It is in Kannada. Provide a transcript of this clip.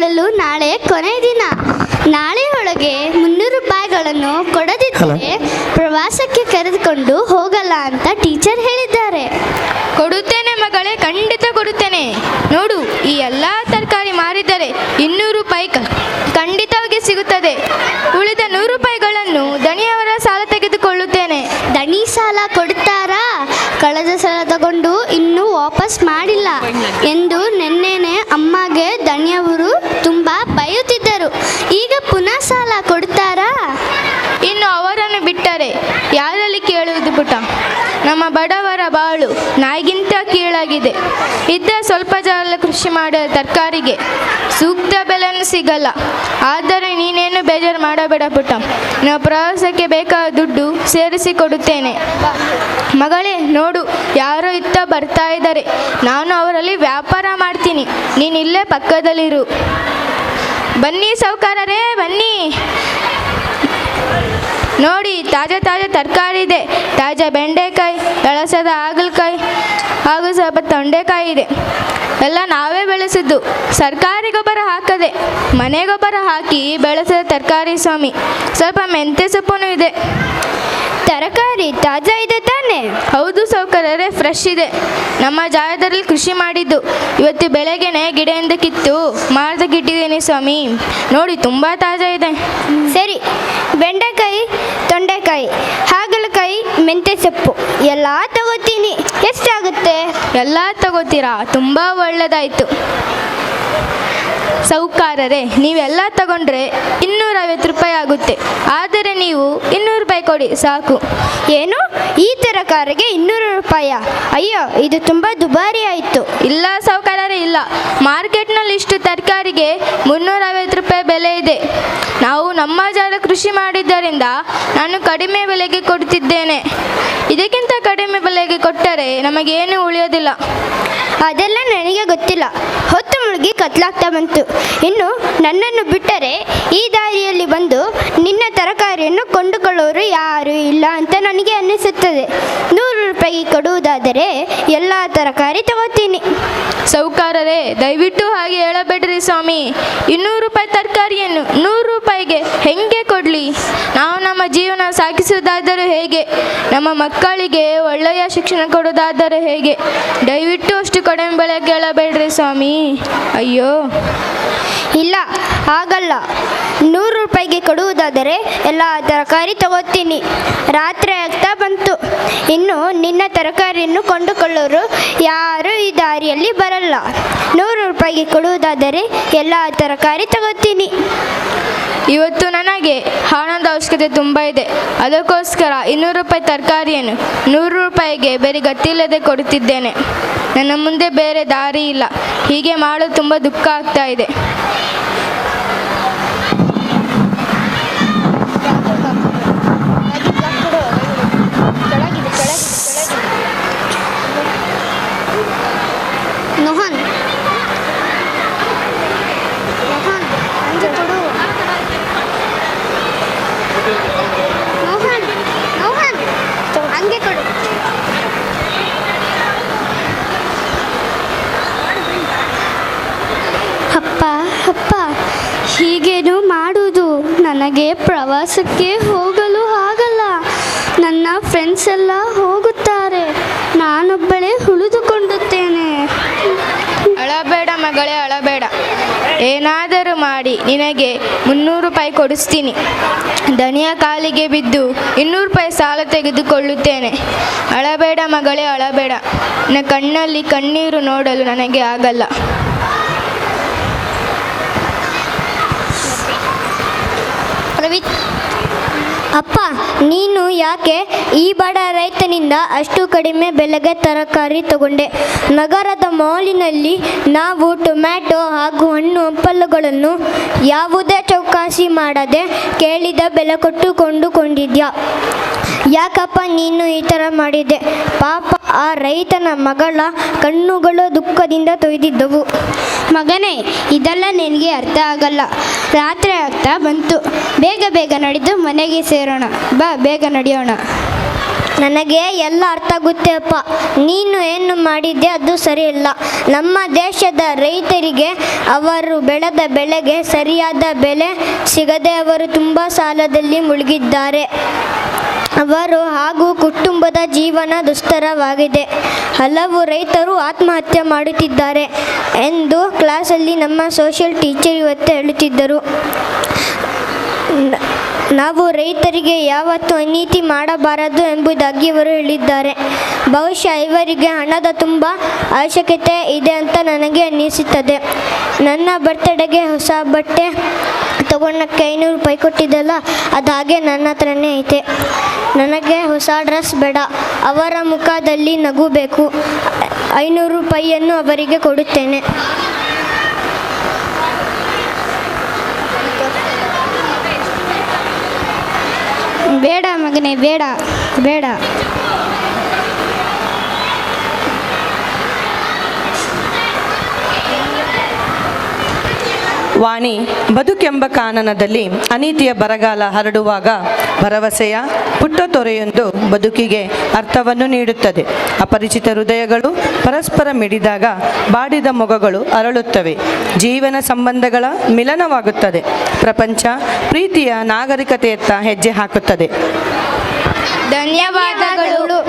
ಕೊಳ್ಳಲು ನಾಳೆ ಕೊನೆ ದಿನ. ನಾಳೆ ಒಳಗೆ 300 ರೂಪಾಯಿಗಳನ್ನು ಕೊಡದಿದ್ದರೆ ಪ್ರವಾಸಕ್ಕೆ ಕರೆದುಕೊಂಡು ಹೋಗಲ್ಲ ಅಂತ ಟೀಚರ್ ಹೇಳಿದ್ದಾರೆ. ಕೊಡುತ್ತೇನೆ ಮಗಳೇ, ಖಂಡಿತ ಕೊಡುತ್ತೇನೆ. ನೋಡು, ಈ ಎಲ್ಲ ತರಕಾರಿ ಮಾರಿದರೆ 200 ರೂಪಾಯಿ ಖಂಡಿತವಾಗಿ ಸಿಗುತ್ತದೆ. ಉಳಿದ 100 ರೂಪಾಯಿಗಳನ್ನು ದಣಿಯವರ ಸಾಲ ತೆಗೆದುಕೊಳ್ಳುತ್ತೇನೆ. ದಣಿ ಸಾಲ ಕೊಡ್ತಾರಾ? ಕಳೆದ ಸಲ ತಗೊಂಡು ಇನ್ನೂ ವಾಪಸ್ ಮಾಡಿಲ್ಲ ಎಂದು ನೆನ್ನೆನೆ ಅಮ್ಮಗೆ ದಣಿಯವರು ತುಂಬ ಬೈಯುತ್ತಿದ್ದರು. ಈಗ ಪುನಃ ಸಾಲ ಕೊಡ್ತಾರಾ? ಇನ್ನು ಅವರನ್ನು ಬಿಟ್ಟರೆ ಯಾರಲ್ಲಿ ಕೇಳುವುದು ಪುಟ? ನಮ್ಮ ಬಡವರ ಬಾಳು ನಾಯಿಗಿಂತ ಕೀಳಾಗಿದೆ. ಇದ್ದ ಸ್ವಲ್ಪ ಜಾಗ ಕೃಷಿ ಮಾಡಿದ ತರಕಾರಿಗೆ ಸೂಕ್ತ ಬೆಲೆನೂ ಸಿಗಲ್ಲ. ಆದರೆ ನೀನೇನು ಬೇಜಾರು ಮಾಡಬೇಡ ಪುಟ, ನಾವು ಪ್ರವಾಸಕ್ಕೆ ಬೇಕಾದ ದುಡ್ಡು ಸೇರಿಸಿ ಕೊಡುತ್ತೇನೆ. ಮಗಳೇ, ನೋಡು, ಯಾರೋ ಇತ್ತ ಬರ್ತಾ ಇದ್ದಾರೆ. ನಾನು ಅವರಲ್ಲಿ ವ್ಯಾಪಾರ ಮಾಡ್ತೀನಿ, ನೀನು ಇಲ್ಲೇ ಪಕ್ಕದಲ್ಲಿರು. ಬನ್ನಿ ಸಾಹುಕಾರರೇ, ಬನ್ನಿ. ನೋಡಿ, ತಾಜಾ ತರಕಾರಿ ಇದೆ. ತಾಜಾ ಬೆಂಡೆಕಾಯಿ, ಎಳಸದ ಹಾಗಲಕಾಯಿ ಹಾಗೂ ಸ್ವಲ್ಪ ತೊಂಡೆಕಾಯಿ ಇದೆ. ಎಲ್ಲ ನಾವೇ ಬೆಳೆಸಿದ್ದು, ಸರ್ಕಾರಿ ಗೊಬ್ಬರ ಹಾಕದೆ ಮನೆ ಗೊಬ್ಬರ ಹಾಕಿ ಬೆಳೆಸಿದ ತರಕಾರಿ ಸ್ವಾಮಿ. ಸ್ವಲ್ಪ ಮೆಂತ್ಯ ಸೊಪ್ಪು ಇದೆ. ತರಕಾರಿ ತಾಜಾ ಇದೆ ತಾನೇ? ಹೌದು ಸಾಹುಕಾರರೇ, ಫ್ರೆಶ್ ಇದೆ. ನಮ್ಮ ಜಾಗದಲ್ಲಿ ಕೃಷಿ ಮಾಡಿದ್ದು. ಇವತ್ತು ಬೆಳಗ್ಗೆನೆ ಗಿಡದಿಂದ ಕಿತ್ತು ಮಾರ್ದಕ್ಕಿಟ್ಟಿದ್ದೀನಿ ಸ್ವಾಮಿ. ನೋಡಿ, ತುಂಬ ತಾಜಾ ಇದೆ. ಸರಿ, ಬೆಂಡೆಕಾಯಿ, ತೊಂಡೆಕಾಯಿ, ಹಾಗಲಕಾಯಿ, ಮೆಂತ್ಯ ಸೊಪ್ಪು ಎಲ್ಲ ತಗೋತೀನಿ. ಎಷ್ಟಾಗುತ್ತೆ? ಎಲ್ಲ ತಗೋತೀರಾ? ತುಂಬ ಒಳ್ಳೆಯದಾಯಿತು ಸಾಹುಕಾರರೇ. ನೀವೆಲ್ಲ ತಗೊಂಡ್ರೆ 250 ರೂಪಾಯಿ ಆಗುತ್ತೆ. ಆದರೆ ನೀವು 200 ರೂಪಾಯಿ ಕೊಡಿ ಸಾಕು. ಏನು, ಈ ತರಕಾರಿಗೆ 200 ರೂಪಾಯ? ಅಯ್ಯೋ, ಇದು ತುಂಬ ದುಬಾರಿ ಆಯಿತು. ಇಲ್ಲ ಸಾಹುಕಾರರೇ, ಇಲ್ಲ. ಮಾರ್ಕೆಟ್ನಲ್ಲಿ ಇಷ್ಟು ತರಕಾರಿಗೆ 350 ರೂಪಾಯಿ ಬೆಲೆ ಇದೆ. ನಾವು ನಮ್ಮ ಜಾಗ ಕೃಷಿ ಮಾಡಿದ್ದರಿಂದ ನಾನು ಕಡಿಮೆ ಬೆಲೆಗೆ ಕೊಡ್ತಿದ್ದೇನೆ. ಇದಕ್ಕಿಂತ ಕಡಿಮೆ ಬೆಲೆಗೆ ಕೊಟ್ಟರೆ ನಮಗೇನು ಉಳಿಯೋದಿಲ್ಲ. ಅದೆಲ್ಲ ನನಗೆ ಗೊತ್ತಿಲ್ಲ. ಹೊತ್ತು ಮುಳುಗಿ ಕತ್ಲಾಗ್ತಾ ಬಂತು. ಇನ್ನು ನನ್ನನ್ನು ಬಿಟ್ಟರೆ ಈ ದಾರಿಯಲ್ಲಿ ಬಂದು ನಿನ್ನ ತರಕಾರಿಯನ್ನು ಕೊಂಡುಕೊಳ್ಳೋರು ಯಾರೂ ಇಲ್ಲ ಅಂತ ನನಗೆ ಅನ್ನಿಸುತ್ತದೆ. 100 ರೂಪಾಯಿ ಕೊಡುವುದಾದರೆ ಎಲ್ಲ ತರಕಾರಿ ತಗೋತೀನಿ. ಸಾಹುಕಾರರೇ, ದಯವಿಟ್ಟು ಹಾಗೆ ಹೇಳಬೇಡ್ರಿ ಸ್ವಾಮಿ. 200 ರೂಪಾಯಿ ತರಕಾರಿಯನ್ನು 100 ರೂಪಾಯಿಗೆ ಹೆಂಗೆ ಕೊಡಲಿ? ನಾವು ನಮ್ಮ ಜೀವನ ಸಾಗಿಸುವುದಾದರೆ ಹೇಗೆ? ನಮ್ಮ ಮಕ್ಕಳಿಗೆ ಒಳ್ಳೆಯ ಶಿಕ್ಷಣ ಕೊಡೋದಾದರೆ ಹೇಗೆ? ದಯವಿಟ್ಟು ಅಷ್ಟು ಕಡಿಮೆ ಬೆಲೆಗೆ ಹೇಳಬೇಡ್ರಿ ಸ್ವಾಮಿ. ಅಯ್ಯೋ, ಇಲ್ಲ, ಆಗಲ್ಲ. 100 ರೂಪಾಯಿಗೆ ಕೊಡುವುದಾದರೆ ಎಲ್ಲ ತರಕಾರಿ ತಗೋತೀನಿ. ರಾತ್ರಿ ಆಗ್ತಾ ಬಂತು. ಇನ್ನು ನಿನ್ನ ತರಕಾರಿಯನ್ನು ಕೊಂಡುಕೊಳ್ಳೋರು ಯಾರೂ ಈ ದಾರಿಯಲ್ಲಿ ಬರಲ್ಲ. 100 ರೂಪಾಯಿಗೆ ಕೊಡುವುದಾದರೆ ಎಲ್ಲ ತರಕಾರಿ ತಗೋತೀನಿ. ಇವತ್ತು ನನಗೆ ಹಣದ ಅವಶ್ಯಕತೆ ತುಂಬ ಇದೆ. ಅದಕ್ಕೋಸ್ಕರ 200 ರೂಪಾಯಿ ತರಕಾರಿಯನ್ನು 100 ರೂಪಾಯಿಗೆ ಬೇರೆ ಗತಿಯಿಲ್ಲದೆ ಕೊಡುತ್ತಿದ್ದೇನೆ. ನನ್ನ ಮುಂದೆ ಬೇರೆ ದಾರಿ ಇಲ್ಲ. ಹೀಗೆ ಮಾಡಲು ತುಂಬ ದುಃಖ ಆಗ್ತಾ ಇದೆ. ಮೋಹನ್, ಹಂಗೆ ಕೊಡು. ಮೋಹನ್, ಹಂಗೆ ಕೊಡು. ಅಪ್ಪ, ಹೀಗೇನು ಮಾಡುವುದು? ನನಗೆ ಪ್ರವಾಸಕ್ಕೆ ಹೋಗಲು ಆಗಲ್ಲ. ನನ್ನ ಫ್ರೆಂಡ್ಸ್ ಎಲ್ಲ ಹೋಗುತ್ತಾರೆ, ನಾನೊಬ್ಬಳೇ ಉಳಿದುಕೊಳ್ಳುತ್ತೇನೆ. ಅಳಬೇಡ ಮಗಳೇ, ಅಳಬೇಡ. ಏನಾದರೂ ಮಾಡಿ ನಿನಗೆ 300 ರೂಪಾಯಿ ಕೊಡಿಸ್ತೀನಿ. ದಣಿಯ ಕಾಲಿಗೆ ಬಿದ್ದು 200 ರೂಪಾಯಿ ಸಾಲ ತೆಗೆದುಕೊಳ್ಳುತ್ತೇನೆ. ಅಳಬೇಡ ಮಗಳೇ, ಅಳಬೇಡ. ನನ್ನ ಕಣ್ಣಲ್ಲಿ ಕಣ್ಣೀರು ನೋಡಲು ನನಗೆ ಆಗಲ್ಲ. ಅಪ್ಪ, ನೀನು ಯಾಕೆ ಈ ಬಡ ರೈತನಿಂದ ಅಷ್ಟು ಕಡಿಮೆ ಬೆಲೆಗೆ ತರಕಾರಿ ತಗೊಂಡೆ? ನಗರದ ಮಾಲಿನಲ್ಲಿ ನಾವು ಟೊಮ್ಯಾಟೊ ಹಾಗೂ ಹಣ್ಣು ಹಂಪಲುಗಳನ್ನು ಯಾವುದೇ ಚೌಕಾಸಿ ಮಾಡದೆ ಕೇಳಿದ ಬೆಲೆ ಕೊಟ್ಟು ಕೊಂಡುಕೊಂಡಿದ್ಯಾ? ಯಾಕಪ್ಪ ನೀನು ಈ ಥರ ಮಾಡಿದೆ? ಪಾಪ ಆ ರೈತನ ಮಗಳ ಕಣ್ಣುಗಳು ದುಃಖದಿಂದ ತೊಯ್ದಿದ್ದವು. ಮಗನೇ, ಇದೆಲ್ಲ ನಿನಗೆ ಅರ್ಥ ಆಗಲ್ಲ. ರಾತ್ರಿ ಆಗ್ತಾ ಬಂತು. ಬೇಗ ನಡೆದು ಮನೆಗೆ ಸೇರೋಣ. ಬಾ, ಬೇಗ ನಡೆಯೋಣ. ನನಗೆ ಎಲ್ಲ ಅರ್ಥ ಆಗುತ್ತೆ ಅಪ್ಪ. ನೀನು ಏನು ಮಾಡಿದ್ದೆ ಅದು ಸರಿಯಿಲ್ಲ. ನಮ್ಮ ದೇಶದ ರೈತರಿಗೆ ಅವರು ಬೆಳೆದ ಬೆಳೆಗೆ ಸರಿಯಾದ ಬೆಲೆ ಸಿಗದೆ ಅವರು ತುಂಬ ಸಾಲದಲ್ಲಿ ಮುಳುಗಿದ್ದಾರೆ. ಅವರು ಹಾಗೂ ಕುಟುಂಬದ ಜೀವನ ದುಸ್ತರವಾಗಿದೆ. ಹಲವು ರೈತರು ಆತ್ಮಹತ್ಯೆ ಮಾಡುತ್ತಿದ್ದಾರೆ ಎಂದು ಕ್ಲಾಸಲ್ಲಿ ನಮ್ಮ ಸೋಷಿಯಲ್ ಟೀಚರ್ ಇವತ್ತು ಹೇಳುತ್ತಿದ್ದರು. ನಾವು ರೈತರಿಗೆ ಯಾವತ್ತೂ ಅನೀತಿ ಮಾಡಬಾರದು ಎಂಬುದಾಗಿ ಇವರು ಹೇಳಿದ್ದಾರೆ. ಬಹುಶಃ ಇವರಿಗೆ ಹಣದ ತುಂಬ ಅವಶ್ಯಕತೆ ಇದೆ ಅಂತ ನನಗೆ ಅನ್ನಿಸುತ್ತದೆ. ನನ್ನ ಬರ್ತಡೆಗೆ ಹೊಸ ಬಟ್ಟೆ ತಗೊಳಕ್ಕೆ 500 ರೂಪಾಯಿ ಕೊಟ್ಟಿದ್ದಲ್ಲ, ಅದು ಹಾಗೆ ನನ್ನ ಹತ್ರನೇ ಐತೆ. ನನಗೆ ಹೊಸ ಡ್ರೆಸ್ ಬೇಡ, ಅವರ ಮುಖದಲ್ಲಿ ನಗು ಬೇಕು. 500 ರೂಪಾಯಿಯನ್ನು ಅವರಿಗೆ ಕೊಡುತ್ತೇನೆ. ಬೇಡ ಮಗನೇ, ಬೇಡ ಬೇಡ. ವಾಣಿ ಬದುಕೆಂಬ ಕಾನನದಲ್ಲಿ ಅನೀತಿಯ ಬರಗಾಲ ಹರಡುವಾಗ ಭರವಸೆಯ ಪುಟ್ಟ ತೊರೆಯೊಂದು ಬದುಕಿಗೆ ಅರ್ಥವನ್ನು ನೀಡುತ್ತದೆ. ಅಪರಿಚಿತ ಹೃದಯಗಳು ಪರಸ್ಪರ ಮಿಡಿದಾಗ ಬಾಡಿದ ಮೊಗಗಳು ಅರಳುತ್ತವೆ. ಜೀವನ ಸಂಬಂಧಗಳ ಮಿಲನವಾಗುತ್ತದೆ. ಪ್ರಪಂಚ ಪ್ರೀತಿಯ ನಾಗರಿಕತೆಯತ್ತ ಹೆಜ್ಜೆ ಹಾಕುತ್ತದೆ. ಧನ್ಯವಾದಗಳು.